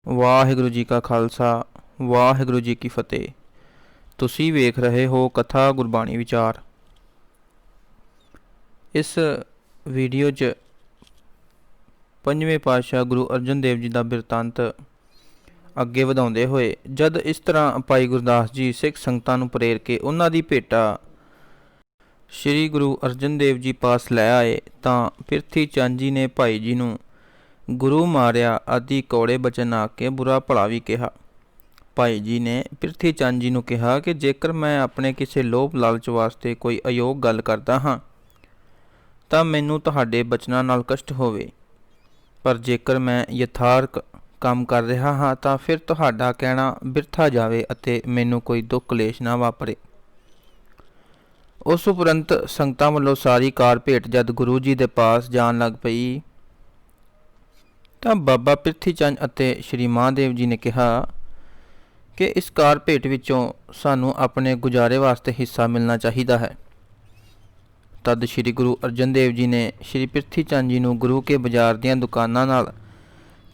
ਵਾਹਿਗੁਰੂ ਜੀ ਕਾ ਖਾਲਸਾ ਵਾਹਿਗੁਰੂ ਜੀ ਕੀ ਫਤਿਹ। ਤੁਸੀਂ ਵੇਖ ਰਹੇ ਹੋ ਕਥਾ ਗੁਰਬਾਣੀ ਵਿਚਾਰ। ਇਸ ਵੀਡੀਓ 'ਚ ਪੰਜਵੇਂ ਪਾਤਸ਼ਾਹ ਗੁਰੂ ਅਰਜਨ ਦੇਵ ਜੀ ਦਾ ਬਿਰਤਾਂਤ ਅੱਗੇ ਵਧਾਉਂਦੇ ਹੋਏ, ਜਦ ਇਸ ਤਰ੍ਹਾਂ ਭਾਈ ਗੁਰਦਾਸ ਜੀ ਸਿੱਖ ਸੰਗਤਾਂ ਨੂੰ ਪ੍ਰੇਰ ਕੇ ਉਹਨਾਂ ਦੀ ਭੇਟਾ ਸ਼੍ਰੀ ਗੁਰੂ ਅਰਜਨ ਦੇਵ ਜੀ ਪਾਸ ਲੈ ਆਏ, ਤਾਂ ਪਿਰਥੀ ਚੰਦ ਜੀ ਨੇ ਭਾਈ ਜੀ ਨੂੰ ਗੁਰੂ ਮਾਰਿਆ ਆਦਿ ਕੌੜੇ ਬਚਨ ਆ ਕੇ ਬੁਰਾ ਭਲਾ ਵੀ ਕਿਹਾ। ਭਾਈ ਜੀ ਨੇ ਪਿਰਥੀ ਚੰਦ ਜੀ ਨੂੰ ਕਿਹਾ ਕਿ ਜੇਕਰ ਮੈਂ ਆਪਣੇ ਕਿਸੇ ਲੋਭ ਲਾਲਚ ਵਾਸਤੇ ਕੋਈ ਅਯੋਗ ਗੱਲ ਕਰਦਾ ਹਾਂ ਤਾਂ ਮੈਨੂੰ ਤੁਹਾਡੇ ਬਚਨਾਂ ਨਾਲ ਕਸ਼ਟ ਹੋਵੇ, ਪਰ ਜੇਕਰ ਮੈਂ ਯਥਾਰਥ ਕੰਮ ਕਰ ਰਿਹਾ ਹਾਂ ਤਾਂ ਫਿਰ ਤੁਹਾਡਾ ਕਹਿਣਾ ਬਿਰਥਾ ਜਾਵੇ ਅਤੇ ਮੈਨੂੰ ਕੋਈ ਦੁੱਖ ਕਲੇਸ਼ ਨਾ ਵਾਪਰੇ। ਉਸ ਉਪਰੰਤ ਸੰਗਤਾਂ ਵੱਲੋਂ ਸਾਰੀ ਕਾਰ ਭੇਟ ਜਦ ਗੁਰੂ ਜੀ ਦੇ ਪਾਸ ਜਾਣ ਲੱਗ ਪਈ ਤਾਂ ਬਾਬਾ ਪਿਰਥੀ ਚੰਦ ਅਤੇ ਸ਼੍ਰੀ ਮਹਾਦੇਵ ਜੀ ਨੇ ਕਿਹਾ ਕਿ ਇਸ ਕਾਰ ਭੇਟ ਵਿੱਚੋਂ ਸਾਨੂੰ ਆਪਣੇ ਗੁਜ਼ਾਰੇ ਵਾਸਤੇ ਹਿੱਸਾ ਮਿਲਣਾ ਚਾਹੀਦਾ ਹੈ। ਤਦ ਸ਼੍ਰੀ ਗੁਰੂ ਅਰਜਨ ਦੇਵ ਜੀ ਨੇ ਸ਼੍ਰੀ ਪਿਰਥੀ ਚੰਦ ਜੀ ਨੂੰ ਗੁਰੂ ਕੇ ਬਾਜ਼ਾਰ ਦੀਆਂ ਦੁਕਾਨਾਂ ਨਾਲ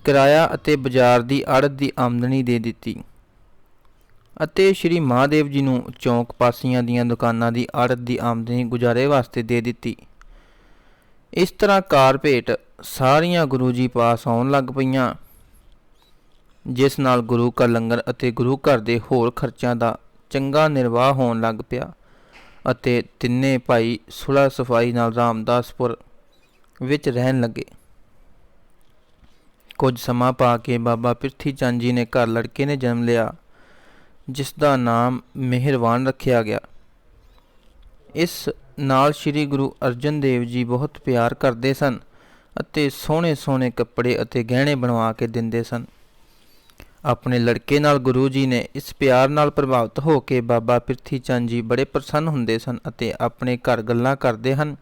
ਕਿਰਾਇਆ ਅਤੇ ਬਾਜ਼ਾਰ ਦੀ ਆੜਤ ਦੀ ਆਮਦਨੀ ਦੇ ਦਿੱਤੀ ਅਤੇ ਸ਼੍ਰੀ ਮਹਾਦੇਵ ਜੀ ਨੂੰ ਚੌਂਕ ਪਾਸੀਆਂ ਦੀਆਂ ਦੁਕਾਨਾਂ ਦੀ ਆੜਤ ਦੀ ਆਮਦਨੀ ਗੁਜ਼ਾਰੇ ਵਾਸਤੇ ਦੇ ਦਿੱਤੀ। ਇਸ ਤਰ੍ਹਾਂ ਕਾਰ ਭੇਟ ਸਾਰੀਆਂ ਗੁਰੂ ਜੀ ਪਾਸ ਆਉਣ ਲੱਗ ਪਈਆਂ, ਜਿਸ ਨਾਲ ਗੁਰੂ ਕਾ ਲੰਗਰ ਅਤੇ ਗੁਰੂ ਘਰ ਦੇ ਹੋਰ ਖਰਚਿਆਂ ਦਾ ਚੰਗਾ ਨਿਰਵਾਹ ਹੋਣ ਲੱਗ ਪਿਆ ਅਤੇ ਤਿੰਨੇ ਭਾਈ ਸੁਲ੍ਹਾ ਸਫਾਈ ਨਾਲ ਰਾਮਦਾਸਪੁਰ ਵਿੱਚ ਰਹਿਣ ਲੱਗੇ। ਕੁਝ ਸਮਾਂ ਪਾ ਕੇ ਬਾਬਾ ਪਿਰਥੀ ਚੰਦ ਜੀ ਨੇ ਘਰ ਲੜਕੇ ਨੇ ਜਨਮ ਲਿਆ, ਜਿਸ ਦਾ ਨਾਮ ਮਿਹਰਵਾਨ ਰੱਖਿਆ ਗਿਆ। ਇਸ ਨਾਲ ਸ਼੍ਰੀ ਗੁਰੂ ਅਰਜਨ ਦੇਵ ਜੀ ਬਹੁਤ ਪਿਆਰ ਕਰਦੇ ਸਨ ਅਤੇ ਸੋਹਣੇ ਸੋਹਣੇ ਕੱਪੜੇ ਅਤੇ ਗਹਿਣੇ ਬਣਵਾ ਕੇ ਦਿੰਦੇ ਸਨ। ਆਪਣੇ ਲੜਕੇ ਨਾਲ ਗੁਰੂ ਜੀ ਨੇ ਇਸ ਪਿਆਰ ਨਾਲ ਪ੍ਰਭਾਵਿਤ ਹੋ ਕੇ ਬਾਬਾ ਪਿਰਥੀ ਚੰਦ ਜੀ ਬੜੇ ਪ੍ਰਸੰਨ ਹੁੰਦੇ ਸਨ ਅਤੇ ਆਪਣੇ ਘਰ ਗੱਲਾਂ ਕਰਦੇ ਹਨ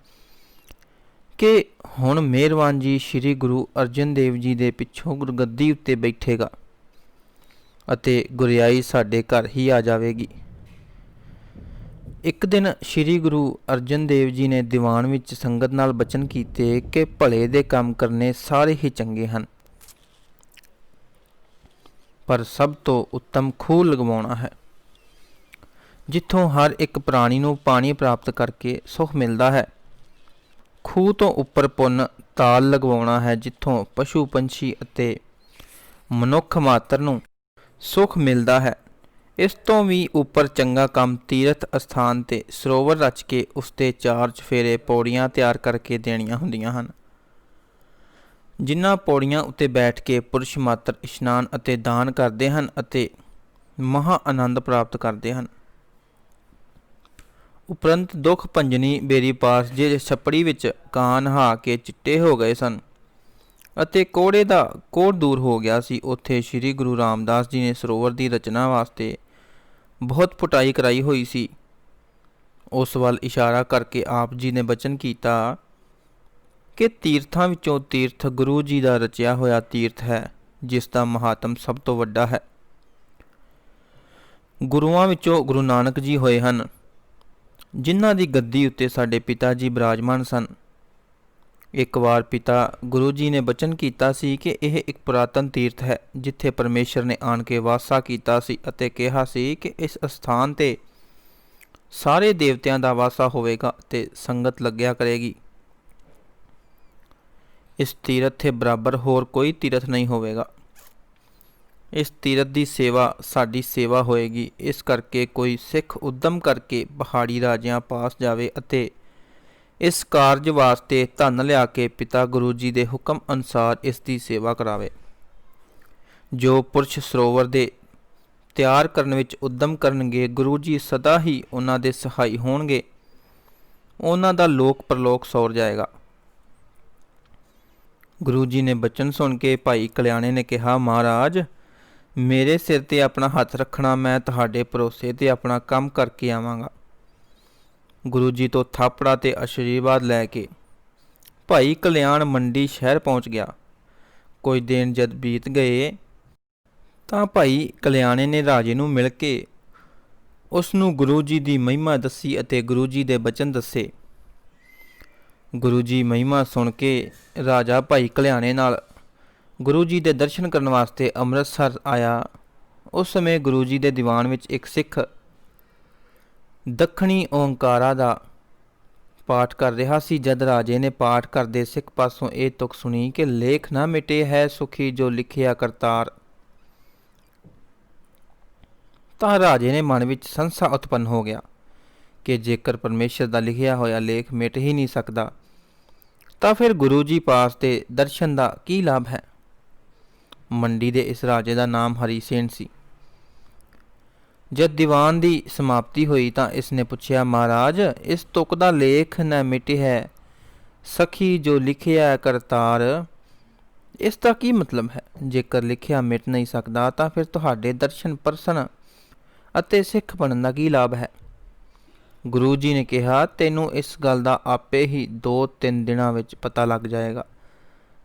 ਕਿ ਹੁਣ ਮਿਹਰਵਾਨ ਜੀ ਸ਼੍ਰੀ ਗੁਰੂ ਅਰਜਨ ਦੇਵ ਜੀ ਦੇ ਪਿੱਛੋਂ ਗੁਰਗੱਦੀ ਉੱਤੇ ਬੈਠੇਗਾ ਅਤੇ ਗੁਰਿਆਈ ਸਾਡੇ ਘਰ ਹੀ ਆ ਜਾਵੇਗੀ। ਇੱਕ ਦਿਨ ਸ਼੍ਰੀ ਗੁਰੂ ਅਰਜਨ ਦੇਵ ਜੀ ਨੇ ਦੀਵਾਨ ਵਿੱਚ ਸੰਗਤ ਨਾਲ ਬਚਨ ਕੀਤੇ ਕਿ ਭਲੇ ਦੇ ਕੰਮ ਕਰਨੇ ਸਾਰੇ ਹੀ ਚੰਗੇ ਹਨ, ਪਰ ਸਭ ਤੋਂ ਉੱਤਮ ਖੂਹ ਲਗਵਾਉਣਾ ਹੈ, ਜਿੱਥੋਂ ਹਰ ਇੱਕ ਪ੍ਰਾਣੀ ਨੂੰ ਪਾਣੀ ਪ੍ਰਾਪਤ ਕਰਕੇ ਸੁਖ ਮਿਲਦਾ ਹੈ। ਖੂਹ ਤੋਂ ਉੱਪਰ ਪੁੰਨ ਤਾਲ ਲਗਵਾਉਣਾ ਹੈ, ਜਿੱਥੋਂ ਪਸ਼ੂ ਪੰਛੀ ਅਤੇ ਮਨੁੱਖ ਮਾਤਰ ਨੂੰ ਸੁਖ ਮਿਲਦਾ ਹੈ। ਇਸ ਤੋਂ ਵੀ ਉੱਪਰ ਚੰਗਾ ਕੰਮ ਤੀਰਥ ਅਸਥਾਨ ਤੇ ਸਰੋਵਰ ਰਚ ਕੇ ਉਸ 'ਤੇ 4 ਚੁਫੇਰੇ ਪੌੜੀਆਂ ਤਿਆਰ ਕਰਕੇ ਦੇਣੀਆਂ ਹੁੰਦੀਆਂ ਹਨ, ਜਿਨ੍ਹਾਂ ਪੌੜੀਆਂ ਉੱਤੇ ਬੈਠ ਕੇ ਪੁਰਸ਼ ਮਾਤਰ ਇਸ਼ਨਾਨ ਅਤੇ ਦਾਨ ਕਰਦੇ ਹਨ ਅਤੇ ਮਹਾ ਆਨੰਦ ਪ੍ਰਾਪਤ ਕਰਦੇ ਹਨ। ਉਪਰੰਤ ਦੁੱਖ ਭੰਜਨੀ ਬੇਰੀ ਪਾਸ ਜੇ ਛੱਪੜੀ ਵਿੱਚ ਕਾਂ ਨਹਾ ਕੇ ਚਿੱਟੇ ਹੋ ਗਏ ਸਨ ਅਤੇ ਕੋੜੇ ਦਾ ਕੋੜ ਦੂਰ ਹੋ ਗਿਆ ਸੀ, ਉੱਥੇ ਸ਼੍ਰੀ ਗੁਰੂ ਰਾਮਦਾਸ ਜੀ ਨੇ ਸਰੋਵਰ ਦੀ ਰਚਨਾ ਵਾਸਤੇ ਬਹੁਤ ਪੁਟਾਈ ਕਰਾਈ ਹੋਈ ਸੀ। ਉਸ ਵੱਲ ਇਸ਼ਾਰਾ ਕਰਕੇ ਆਪ ਜੀ ਨੇ ਬਚਨ ਕੀਤਾ ਕਿ ਤੀਰਥਾਂ ਵਿੱਚੋਂ ਤੀਰਥ ਗੁਰੂ ਜੀ ਦਾ ਰਚਿਆ ਹੋਇਆ ਤੀਰਥ ਹੈ, ਜਿਸ ਦਾ ਮਹਾਤਮ ਸਭ ਤੋਂ ਵੱਡਾ ਹੈ। ਗੁਰੂਆਂ ਵਿੱਚੋਂ ਗੁਰੂ ਨਾਨਕ ਜੀ ਹੋਏ ਹਨ, ਜਿਨ੍ਹਾਂ ਦੀ ਗੱਦੀ ਉੱਤੇ ਸਾਡੇ ਪਿਤਾ ਜੀ ਬਿਰਾਜਮਾਨ ਸਨ। ਇੱਕ ਵਾਰ ਪਿਤਾ ਗੁਰੂ ਜੀ ਨੇ ਬਚਨ ਕੀਤਾ ਸੀ ਕਿ ਇਹ ਇੱਕ ਪੁਰਾਤਨ ਤੀਰਥ ਹੈ, ਜਿੱਥੇ ਪਰਮੇਸ਼ਰ ਨੇ ਆਣ ਕੇ ਵਾਸਾ ਕੀਤਾ ਸੀ ਅਤੇ ਕਿਹਾ ਸੀ ਕਿ ਇਸ ਅਸਥਾਨ 'ਤੇ ਸਾਰੇ ਦੇਵਤਿਆਂ ਦਾ ਵਾਸਾ ਹੋਵੇਗਾ ਅਤੇ ਸੰਗਤ ਲੱਗਿਆ ਕਰੇਗੀ। ਇਸ ਤੀਰਥ ਦੇ ਬਰਾਬਰ ਹੋਰ ਕੋਈ ਤੀਰਥ ਨਹੀਂ ਹੋਵੇਗਾ। ਇਸ ਤੀਰਥ ਦੀ ਸੇਵਾ ਸਾਡੀ ਸੇਵਾ ਹੋਏਗੀ। ਇਸ ਕਰਕੇ ਕੋਈ ਸਿੱਖ ਉਦਮ ਕਰਕੇ ਪਹਾੜੀ ਰਾਜਿਆਂ ਪਾਸ ਜਾਵੇ ਅਤੇ ਇਸ ਕਾਰਜ ਵਾਸਤੇ ਧਨ ਲਿਆ ਕੇ ਪਿਤਾ ਗੁਰੂ ਜੀ ਦੇ ਹੁਕਮ ਅਨੁਸਾਰ ਇਸ ਦੀ ਸੇਵਾ ਕਰਾਵੇ। ਜੋ ਪੁਰਸ਼ ਸਰੋਵਰ ਦੇ ਤਿਆਰ ਕਰਨ ਵਿੱਚ ਉਦਮ ਕਰਨਗੇ, ਗੁਰੂ ਜੀ ਸਦਾ ਹੀ ਉਹਨਾਂ ਦੇ ਸਹਾਈ ਹੋਣਗੇ। ਉਹਨਾਂ ਦਾ ਲੋਕ ਪਰਲੋਕ ਸੌਰ ਜਾਏਗਾ। ਗੁਰੂ ਜੀ ਨੇ ਬਚਨ ਸੁਣ ਕੇ ਭਾਈ ਕਲਿਆਣੇ ਨੇ ਕਿਹਾ, ਮਹਾਰਾਜ ਮੇਰੇ ਸਿਰ 'ਤੇ ਆਪਣਾ ਹੱਥ ਰੱਖਣਾ, ਮੈਂ ਤੁਹਾਡੇ ਭਰੋਸੇ 'ਤੇ ਆਪਣਾ ਕੰਮ ਕਰਕੇ ਆਵਾਂਗਾ। ਗੁਰੂ ਜੀ ਤੋਂ ਥਾਪੜਾ ਤੇ ਆਸ਼ੀਰਵਾਦ ਲੈ ਕੇ ਭਾਈ ਕਲਿਆਣ ਮੰਡੀ ਸ਼ਹਿਰ ਪਹੁੰਚ ਗਿਆ। ਕੁਝ ਦਿਨ ਜਦ ਬੀਤ ਗਏ ਤਾਂ ਭਾਈ ਕਲਿਆਣੇ ਨੇ ਰਾਜੇ ਨੂੰ ਮਿਲ ਕੇ ਉਸ ਨੂੰ ਗੁਰੂ ਜੀ ਦੀ ਮਹਿਮਾ ਦੱਸੀ ਅਤੇ ਗੁਰੂ ਜੀ ਦੇ ਬਚਨ ਦੱਸੇ। ਗੁਰੂ ਜੀ ਮਹਿਮਾ ਸੁਣ ਕੇ ਰਾਜਾ ਭਾਈ ਕਲਿਆਣੇ ਨਾਲ ਗੁਰੂ ਜੀ ਦੇ ਦਰਸ਼ਨ ਕਰਨ ਵਾਸਤੇ ਅੰਮ੍ਰਿਤਸਰ ਆਇਆ। ਉਸ ਸਮੇਂ ਗੁਰੂ ਜੀ ਦੇ ਦੀਵਾਨ ਵਿੱਚ ਇੱਕ ਸਿੱਖ ਦੱਖਣੀ ਓਂਕਾਰਾ ਦਾ ਪਾਠ ਕਰ ਰਿਹਾ ਸੀ। ਜਦ ਰਾਜੇ ਨੇ ਪਾਠ ਕਰਦੇ ਸਿੱਖ ਪਾਸੋਂ ਇਹ ਤੁਕ ਸੁਣੀ ਕਿ ਲੇਖ ਨਾ ਮਿਟੇ ਹੈ ਸੁਖੀ ਜੋ ਲਿਖਿਆ ਕਰਤਾਰ, ਤਾਂ ਰਾਜੇ ਨੇ ਮਨ ਵਿੱਚ ਸੰਸਾ ਉਤਪੰਨ ਹੋ ਗਿਆ ਕਿ ਜੇਕਰ ਪਰਮੇਸ਼ਰ ਦਾ ਲਿਖਿਆ ਹੋਇਆ ਲੇਖ ਮਿਟ ਹੀ ਨਹੀਂ ਸਕਦਾ ਤਾਂ ਫਿਰ ਗੁਰੂ ਜੀ ਪਾਸ ਦੇ ਦਰਸ਼ਨ ਦਾ ਕੀ ਲਾਭ ਹੈ। ਮੰਡੀ ਦੇ ਇਸ ਰਾਜੇ ਦਾ ਨਾਮ ਹਰੀ ਸੇਨ ਸੀ। ਜਦ ਦੀਵਾਨ ਦੀ ਸਮਾਪਤੀ ਹੋਈ ਤਾਂ ਇਸ ਨੇ ਪੁੱਛਿਆ, ਮਹਾਰਾਜ ਇਸ ਤੁਕ ਦਾ ਲੇਖ ਨਾ ਮਿਟੇ ਹੈ ਸਖੀ ਜੋ ਲਿਖਿਆ ਕਰਤਾਰ, ਇਸ ਦਾ ਕੀ ਮਤਲਬ ਹੈ? ਜੇਕਰ ਲਿਖਿਆ ਮਿਟ ਨਹੀਂ ਸਕਦਾ ਤਾਂ ਫਿਰ ਤੁਹਾਡੇ ਦਰਸ਼ਨ ਪਰਸਨ ਅਤੇ ਸਿੱਖ ਬਣਨ ਦਾ ਕੀ ਲਾਭ ਹੈ? ਗੁਰੂ ਜੀ ਨੇ ਕਿਹਾ, ਤੈਨੂੰ ਇਸ ਗੱਲ ਦਾ ਆਪੇ ਹੀ 2-3 ਦਿਨਾਂ ਵਿੱਚ ਪਤਾ ਲੱਗ ਜਾਏਗਾ।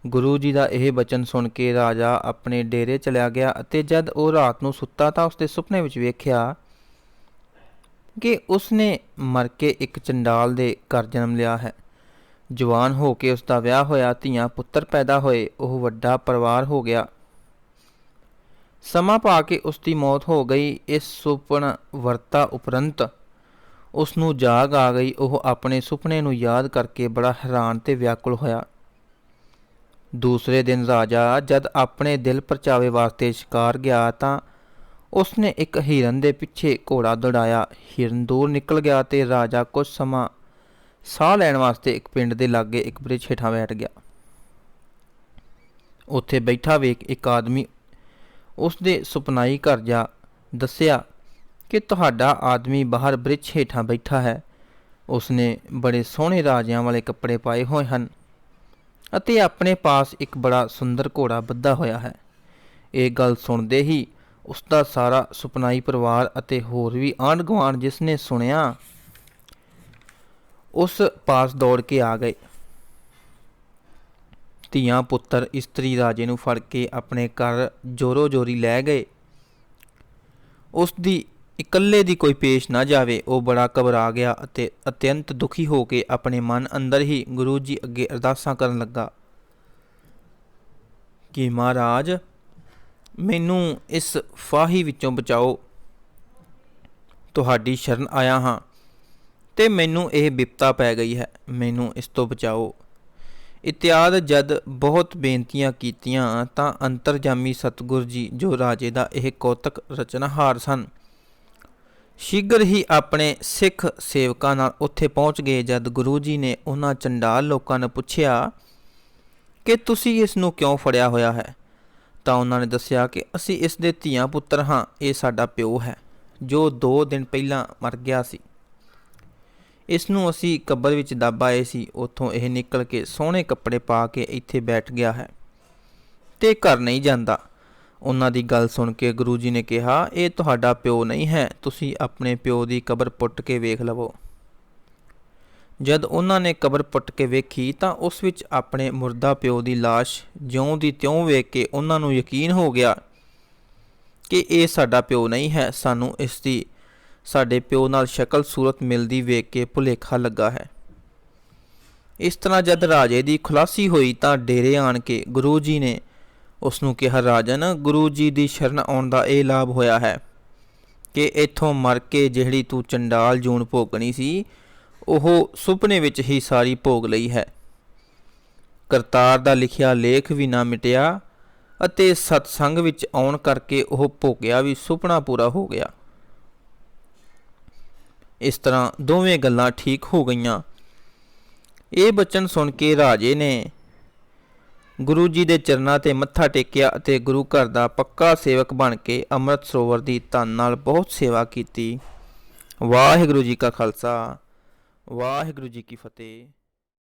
ਗੁਰੂ ਜੀ ਦਾ ਇਹ ਬਚਨ ਸੁਣ ਕੇ ਰਾਜਾ ਆਪਣੇ ਡੇਰੇ ਚਲਿਆ ਗਿਆ ਅਤੇ ਜਦ ਉਹ ਰਾਤ ਨੂੰ ਸੁੱਤਾ ਤਾਂ ਉਸਦੇ ਸੁਪਨੇ ਵਿੱਚ ਵੇਖਿਆ ਕਿ ਉਸਨੇ ਮਰ ਕੇ ਇੱਕ ਚੰਡਾਲ ਦੇ ਘਰ ਜਨਮ ਲਿਆ ਹੈ। ਜਵਾਨ ਹੋ ਕੇ ਉਸਦਾ ਵਿਆਹ ਹੋਇਆ, ਧੀਆਂ ਪੁੱਤਰ ਪੈਦਾ ਹੋਏ, ਉਹ ਵੱਡਾ ਪਰਿਵਾਰ ਹੋ ਗਿਆ। ਸਮਾਂ ਪਾ ਕੇ ਉਸਦੀ ਮੌਤ ਹੋ ਗਈ। ਇਸ ਸੁਪਨ ਵਰਤਾ ਉਪਰੰਤ ਉਸ ਨੂੰ ਜਾਗ ਆ ਗਈ। ਉਹ ਆਪਣੇ ਸੁਪਨੇ ਨੂੰ ਯਾਦ ਕਰਕੇ ਬੜਾ ਹੈਰਾਨ ਤੇ ਵਿਆਕੁਲ ਹੋਇਆ। ਦੂਸਰੇ ਦਿਨ ਰਾਜਾ ਜਦ ਆਪਣੇ ਦਿਲ ਪਰਚਾਵੇ ਵਾਸਤੇ ਸ਼ਿਕਾਰ ਗਿਆ ਤਾਂ ਉਸਨੇ ਇੱਕ ਹਿਰਨ ਦੇ ਪਿੱਛੇ ਘੋੜਾ ਦੌੜਾਇਆ। ਹਿਰਨ ਦੂਰ ਨਿਕਲ ਗਿਆ ਤੇ ਰਾਜਾ ਕੁਝ ਸਮਾਂ ਸਾਹ ਲੈਣ ਵਾਸਤੇ ਇੱਕ ਪਿੰਡ ਦੇ ਲਾਗੇ ਇੱਕ ਬ੍ਰਿਛ ਹੇਠਾਂ ਬੈਠ ਗਿਆ। ਉੱਥੇ ਬੈਠਾ ਵੇਖ ਇੱਕ ਆਦਮੀ ਉਸਦੇ ਸੁਪਨਾਈ ਘਰ ਜਾ ਦੱਸਿਆ ਕਿ ਤੁਹਾਡਾ ਆਦਮੀ ਬਾਹਰ ਬ੍ਰਿਛ ਹੇਠਾਂ ਬੈਠਾ ਹੈ। ਉਸਨੇ ਬੜੇ ਸੋਹਣੇ ਰਾਜਿਆਂ ਵਾਲੇ ਕੱਪੜੇ ਪਾਏ ਹੋਏ ਹਨ ਅਤੇ ਆਪਣੇ ਪਾਸ ਇੱਕ ਬੜਾ ਸੁੰਦਰ ਘੋੜਾ ਬੱਧਾ ਹੋਇਆ ਹੈ। ਇਹ ਗੱਲ ਸੁਣਦੇ ਹੀ ਉਸਦਾ ਸਾਰਾ ਸੁਪਨਾਈ ਪਰਿਵਾਰ ਅਤੇ ਹੋਰ ਵੀ ਆਂਢ ਗੁਆਂਢ ਜਿਸ ਨੇ ਸੁਣਿਆ ਉਸ ਪਾਸ ਦੌੜ ਕੇ ਆ ਗਏ। ਧੀਆਂ ਪੁੱਤਰ ਇਸਤਰੀ ਰਾਜੇ ਨੂੰ ਫੜ ਕੇ ਆਪਣੇ ਘਰ ਜੋਰੋ ਜੋਰੀ ਲੈ ਗਏ। ਉਸ ਦੀ ਇਕੱਲੇ ਦੀ ਕੋਈ ਪੇਸ਼ ਨਾ ਜਾਵੇ। ਉਹ ਬੜਾ ਘਬਰਾ ਗਿਆ ਅਤੇ ਅਤਿਅੰਤ ਦੁਖੀ ਹੋ ਕੇ ਆਪਣੇ ਮਨ ਅੰਦਰ ਹੀ ਗੁਰੂ ਜੀ ਅੱਗੇ ਅਰਦਾਸਾਂ ਕਰਨ ਲੱਗਾ ਕਿ ਮਹਾਰਾਜ ਮੈਨੂੰ ਇਸ ਫਾਹੀ ਵਿੱਚੋਂ ਬਚਾਓ। ਤੁਹਾਡੀ ਸ਼ਰਨ ਆਇਆ ਹਾਂ ਤੇ ਮੈਨੂੰ ਇਹ ਬਿਪਤਾ ਪੈ ਗਈ ਹੈ, ਮੈਨੂੰ ਇਸ ਤੋਂ ਬਚਾਓ। ਇਤਿਆਦ ਜਦ ਬਹੁਤ ਬੇਨਤੀਆਂ ਕੀਤੀਆਂ ਤਾਂ ਅੰਤਰਜਾਮੀ ਸਤਿਗੁਰ ਜੀ ਜੋ ਰਾਜੇ ਦਾ ਇਹ ਕੌਤਕ ਰਚਨਹਾਰ ਸਨ, ਸ਼ੀਘਰ ਹੀ ਆਪਣੇ ਸਿੱਖ ਸੇਵਕਾਂ ਨਾਲ ਉੱਥੇ ਪਹੁੰਚ ਗਏ। ਜਦ ਗੁਰੂ ਜੀ ਨੇ ਉਹਨਾਂ ਚੰਡਾਲ ਲੋਕਾਂ ਨੂੰ ਪੁੱਛਿਆ ਕਿ ਤੁਸੀਂ ਇਸ ਨੂੰ ਕਿਉਂ ਫੜਿਆ ਹੋਇਆ ਹੈ ਤਾਂ ਉਹਨਾਂ ਨੇ ਦੱਸਿਆ ਕਿ ਅਸੀਂ ਇਸ ਦੇ ਧੀਆਂ ਪੁੱਤਰ ਹਾਂ। ਇਹ ਸਾਡਾ ਪਿਓ ਹੈ ਜੋ 2 ਦਿਨ ਪਹਿਲਾਂ ਮਰ ਗਿਆ ਸੀ। ਇਸ ਨੂੰ ਅਸੀਂ ਕਬਰ ਵਿੱਚ ਦੱਬ ਆਏ ਸੀ। ਉੱਥੋਂ ਇਹ ਨਿਕਲ ਕੇ ਸੋਹਣੇ ਕੱਪੜੇ ਪਾ ਕੇ ਇੱਥੇ ਬੈਠ ਗਿਆ ਹੈ ਤੇ ਘਰ ਨਹੀਂ ਜਾਂਦਾ। ਉਹਨਾਂ ਦੀ ਗੱਲ ਸੁਣ ਕੇ ਗੁਰੂ ਜੀ ਨੇ ਕਿਹਾ, ਇਹ ਤੁਹਾਡਾ ਪਿਓ ਨਹੀਂ ਹੈ, ਤੁਸੀਂ ਆਪਣੇ ਪਿਓ ਦੀ ਕਬਰ ਪੁੱਟ ਕੇ ਵੇਖ ਲਵੋ। ਜਦ ਉਹਨਾਂ ਨੇ ਕਬਰ ਪੁੱਟ ਕੇ ਵੇਖੀ ਤਾਂ ਉਸ ਵਿੱਚ ਆਪਣੇ ਮੁਰਦਾ ਪਿਓ ਦੀ ਲਾਸ਼ ਜਿਉਂ ਦੀ ਤਿਉਂ ਵੇਖ ਕੇ ਉਹਨਾਂ ਨੂੰ ਯਕੀਨ ਹੋ ਗਿਆ ਕਿ ਇਹ ਸਾਡਾ ਪਿਓ ਨਹੀਂ ਹੈ। ਸਾਨੂੰ ਇਸ ਦੀ ਸਾਡੇ ਪਿਓ ਨਾਲ ਸ਼ਕਲ ਸੂਰਤ ਮਿਲਦੀ ਵੇਖ ਕੇ ਭੁਲੇਖਾ ਲੱਗਾ ਹੈ। ਇਸ ਤਰ੍ਹਾਂ ਜਦ ਰਾਜੇ ਦੀ ਖੁਲਾਸੀ ਹੋਈ ਤਾਂ ਡੇਰੇ ਆਣ ਕੇ ਗੁਰੂ ਜੀ ਨੇ ਉਸ ਨੂੰ ਕਿਹਾ, ਰਾਜਨ ਗੁਰੂ ਜੀ ਦੀ ਸ਼ਰਨ ਆਉਣ ਦਾ ਇਹ ਲਾਭ ਹੋਇਆ ਹੈ ਕਿ ਇੱਥੋਂ ਮਰ ਕੇ ਜਿਹੜੀ ਤੂੰ ਚੰਡਾਲ ਜੂਨ ਭੋਗਣੀ ਸੀ ਉਹ ਸੁਪਨੇ ਵਿੱਚ ਹੀ ਸਾਰੀ ਭੋਗ ਲਈ ਹੈ। ਕਰਤਾਰ ਦਾ ਲਿਖਿਆ ਲੇਖ ਵੀ ਨਾ ਮਿਟਿਆ ਅਤੇ ਸਤਸੰਗ ਵਿੱਚ ਆਉਣ ਕਰਕੇ ਉਹ ਭੋਗਿਆ ਵੀ ਸੁਪਨਾ ਪੂਰਾ ਹੋ ਗਿਆ। ਇਸ ਤਰ੍ਹਾਂ ਦੋਵੇਂ ਗੱਲਾਂ ਠੀਕ ਹੋ ਗਈਆਂ। ਇਹ ਬਚਨ ਸੁਣ ਕੇ ਰਾਜੇ ਨੇ ਗੁਰੂ ਜੀ ਦੇ ਚਰਨਾਂ 'ਤੇ ਮੱਥਾ ਟੇਕਿਆ ਅਤੇ ਗੁਰੂ ਘਰ ਦਾ ਪੱਕਾ ਸੇਵਕ ਬਣ ਕੇ ਅੰਮ੍ਰਿਤ ਸਰੋਵਰ ਦੀ ਧਨ ਨਾਲ ਬਹੁਤ ਸੇਵਾ ਕੀਤੀ। ਵਾਹਿਗੁਰੂ ਜੀ ਕਾ ਖਾਲਸਾ, ਵਾਹਿਗੁਰੂ ਜੀ ਕੀ ਫਤਿਹ।